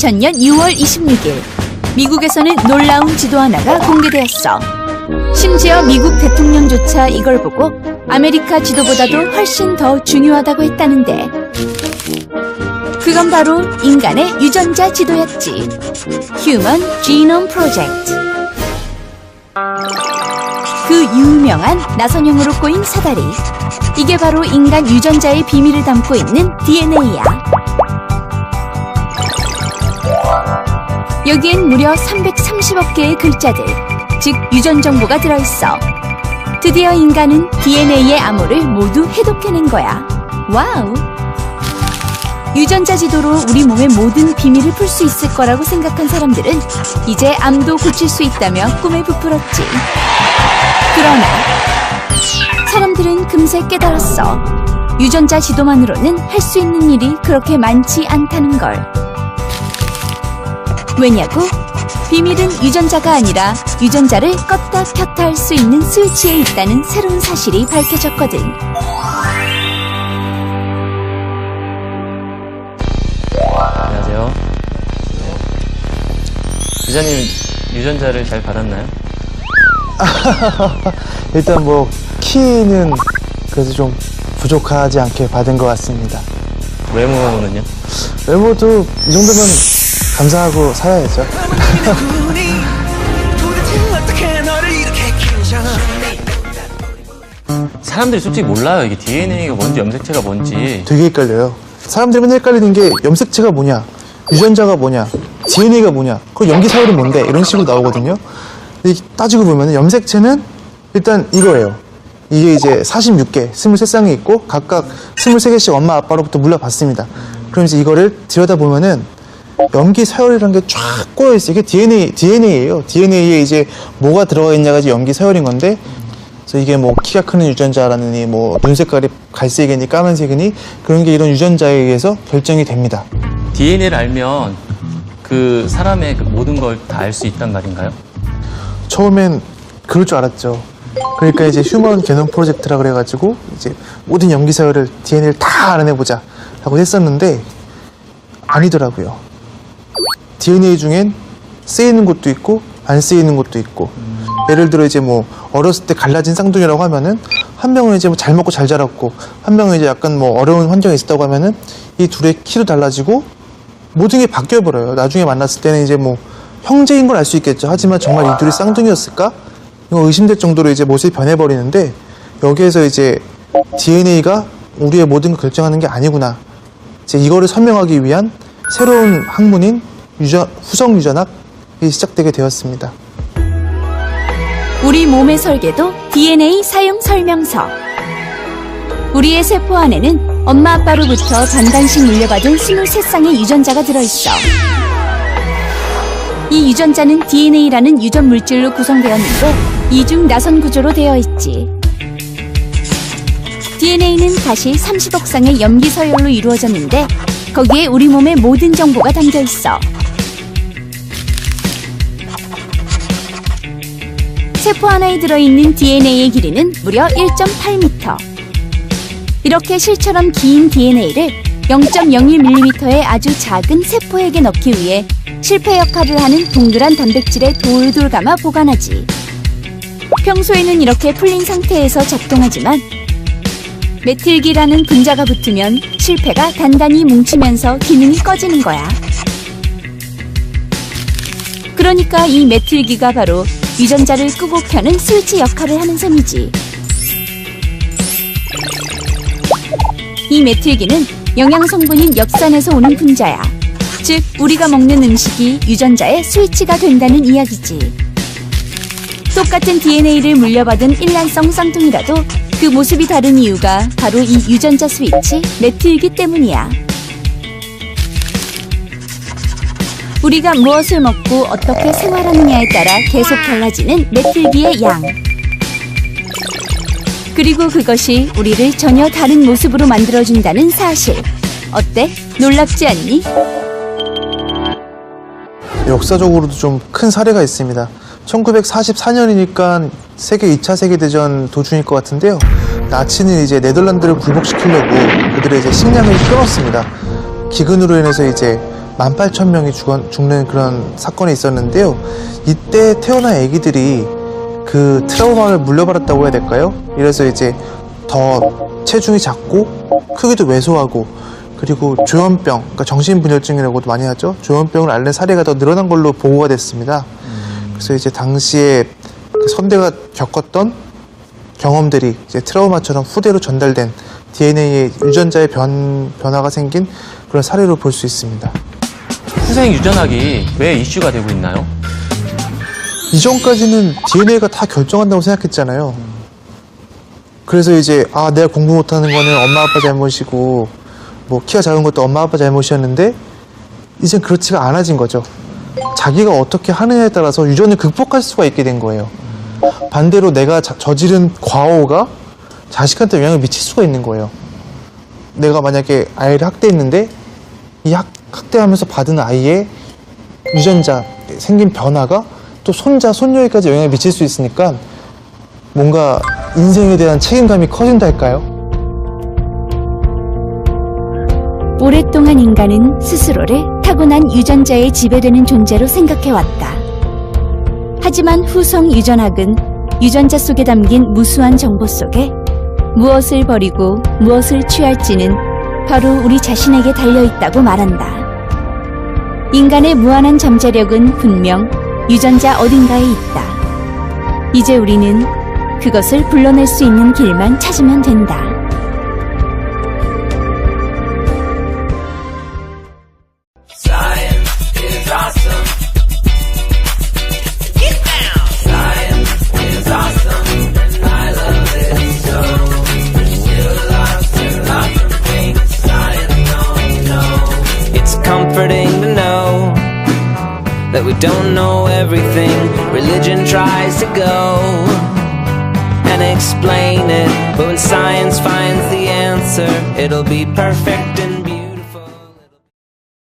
2000년 6월 26일, 미국에서는 놀라운 지도 하나가 공개되었어. 심지어 미국 대통령조차 이걸 보고 아메리카 지도보다도 훨씬 더 중요하다고 했다는데, 그건 바로 인간의 유전자 지도였지. Human Genome Project. 그 유명한 나선형으로 꼬인 사다리, 이게 바로 인간 유전자의 비밀을 담고 있는 DNA야. 여기엔 무려 330억 개의 글자들, 즉 유전 정보가 들어있어. 드디어 인간은 DNA의 암호를 모두 해독해낸 거야. 와우! 유전자 지도로 우리 몸의 모든 비밀을 풀 수 있을 거라고 생각한 사람들은 이제 암도 고칠 수 있다며 꿈에 부풀었지. 그러나 사람들은 금세 깨달았어. 유전자 지도만으로는 할 수 있는 일이 그렇게 많지 않다는 걸. 왜냐고? 비밀은 유전자가 아니라 유전자를 껐다 켰다 할 수 있는 스위치에 있다는 새로운 사실이 밝혀졌거든. 안녕하세요. 기자님, 유전자를 잘 받았나요? 일단 뭐 키는 그래서 좀 부족하지 않게 받은 것 같습니다. 외모는요? 외모도 이 정도면 감사하고 살아야죠. 사람들이 솔직히 몰라요. 이게 DNA가 뭔지 염색체가 뭔지. 되게 헷갈려요. 사람들이 맨날 헷갈리는 게 염색체가 뭐냐, 유전자가 뭐냐, DNA가 뭐냐, 그리고 염기사율은 뭔데, 이런 식으로 나오거든요. 근데 따지고 보면 염색체는 일단 이거예요. 이게 이제 46개, 23쌍이 있고 각각 23개씩 엄마 아빠로부터 물려받습니다. 그럼 이제 이거를 들여다보면은 염기서열이라는 게 쫙 꼬여있어요. 이게 DNA예요. DNA에 이제 뭐가 들어가 있냐가 이제 염기서열인 건데, 그래서 이게 뭐 키가 크는 유전자라느니 뭐 눈 색깔이 갈색이니 까만색이니 그런 게 이런 유전자에 의해서 결정이 됩니다. DNA를 알면 그 사람의 그 모든 걸 다 알 수 있단 말인가요? 처음엔 그럴 줄 알았죠. 그러니까 이제 휴먼 게놈 프로젝트라 그래가지고 이제 모든 염기서열을 DNA를 다 알아내보자 라고 했었는데 아니더라고요. DNA 중엔 쓰이는 것도 있고 안 쓰이는 것도 있고, 예를 들어 이제 뭐 어렸을 때 갈라진 쌍둥이라고 하면은 한 명은 이제 뭐 잘 먹고 잘 자랐고 한 명은 이제 약간 뭐 어려운 환경에 있었다고 하면은 이 둘의 키도 달라지고 모든 게 바뀌어 버려요. 나중에 만났을 때는 이제 뭐 형제인 걸 알 수 있겠죠. 하지만 정말 이 둘이 쌍둥이였을까? 이거 의심될 정도로 이제 모습이 변해버리는데, 여기에서 이제 DNA가 우리의 모든 걸 결정하는 게 아니구나. 이제 이거를 설명하기 위한 새로운 학문인 후성 유전학이 시작되게 되었습니다. 우리 몸의 설계도 DNA 사용 설명서. 우리의 세포 안에는 엄마 아빠로부터 반반씩 물려받은 23쌍의 유전자가 들어있어. 이 유전자는 DNA라는 유전 물질로 구성되었는데 이중 나선 구조로 되어 있지. DNA는 다시 30억 쌍의 염기서열로 이루어졌는데 거기에 우리 몸의 모든 정보가 담겨 있어. 세포 하나에 들어있는 DNA의 길이는 무려 1.8m. 이렇게 실처럼 긴 DNA를 0.01mm의 아주 작은 세포에게 넣기 위해 실패 역할을 하는 동그란 단백질에 돌돌 감아 보관하지. 평소에는 이렇게 풀린 상태에서 작동하지만 메틸기라는 분자가 붙으면 실패가 단단히 뭉치면서 기능이 꺼지는 거야. 그러니까 이 메틸기가 바로 유전자를 끄고 켜는 스위치 역할을 하는 셈이지. 이 메틸기는 영양 성분인 엽산에서 오는 분자야. 즉 우리가 먹는 음식이 유전자의 스위치가 된다는 이야기지. 똑같은 DNA를 물려받은 일란성 쌍둥이라도 그 모습이 다른 이유가 바로 이 유전자 스위치 메틸기 때문이야. 우리가 무엇을 먹고 어떻게 생활하느냐에 따라 계속 달라지는 메틸기의 양. 그리고 그것이 우리를 전혀 다른 모습으로 만들어준다는 사실. 어때? 놀랍지 않니? 역사적으로도 좀 큰 사례가 있습니다. 1944년이니까 세계 2차 세계대전 도중일 것 같은데요. 나치는 이제 네덜란드를 굴복시키려고 그들의 이제 식량을 끊었습니다. 기근으로 인해서 이제 18,000명이 죽는 그런 사건이 있었는데요. 이때 태어난 아기들이 그 트라우마를 물려받았다고 해야 될까요? 이래서 이제 더 체중이 작고 크기도 왜소하고 그리고 조현병, 그러니까 정신분열증이라고도 많이 하죠. 조현병을 앓는 사례가 더 늘어난 걸로 보고가 됐습니다. 그래서 이제 당시에 그 선대가 겪었던 경험들이 이제 트라우마처럼 후대로 전달된 DNA의 유전자의 변화가 생긴 그런 사례로 볼 수 있습니다. 후생 유전학이 왜 이슈가 되고 있나요? 이전까지는 DNA가 다 결정한다고 생각했잖아요. 그래서 이제 내가 공부 못하는 거는 엄마 아빠 잘못이고 뭐 키가 작은 것도 엄마 아빠 잘못이었는데 이젠 그렇지가 않아진 거죠. 자기가 어떻게 하느냐에 따라서 유전을 극복할 수가 있게 된 거예요. 반대로 내가 저지른 과오가 자식한테 영향을 미칠 수가 있는 거예요. 내가 만약에 아이를 학대했는데 이 학대하면서 받은 아이의 유전자 생긴 변화가 또 손자, 손녀에까지 영향을 미칠 수 있으니까 뭔가 인생에 대한 책임감이 커진달까요? 오랫동안 인간은 스스로를 타고난 유전자에 지배되는 존재로 생각해왔다. 하지만 후성 유전학은 유전자 속에 담긴 무수한 정보 속에 무엇을 버리고 무엇을 취할지는 바로 우리 자신에게 달려있다고 말한다. 인간의 무한한 잠재력은 분명 유전자 어딘가에 있다. 이제 우리는 그것을 불러낼 수 있는 길만 찾으면 된다. Comforting to know that we don't know everything. Religion tries to go and explain it, but when science finds the answer, it'll be perfect and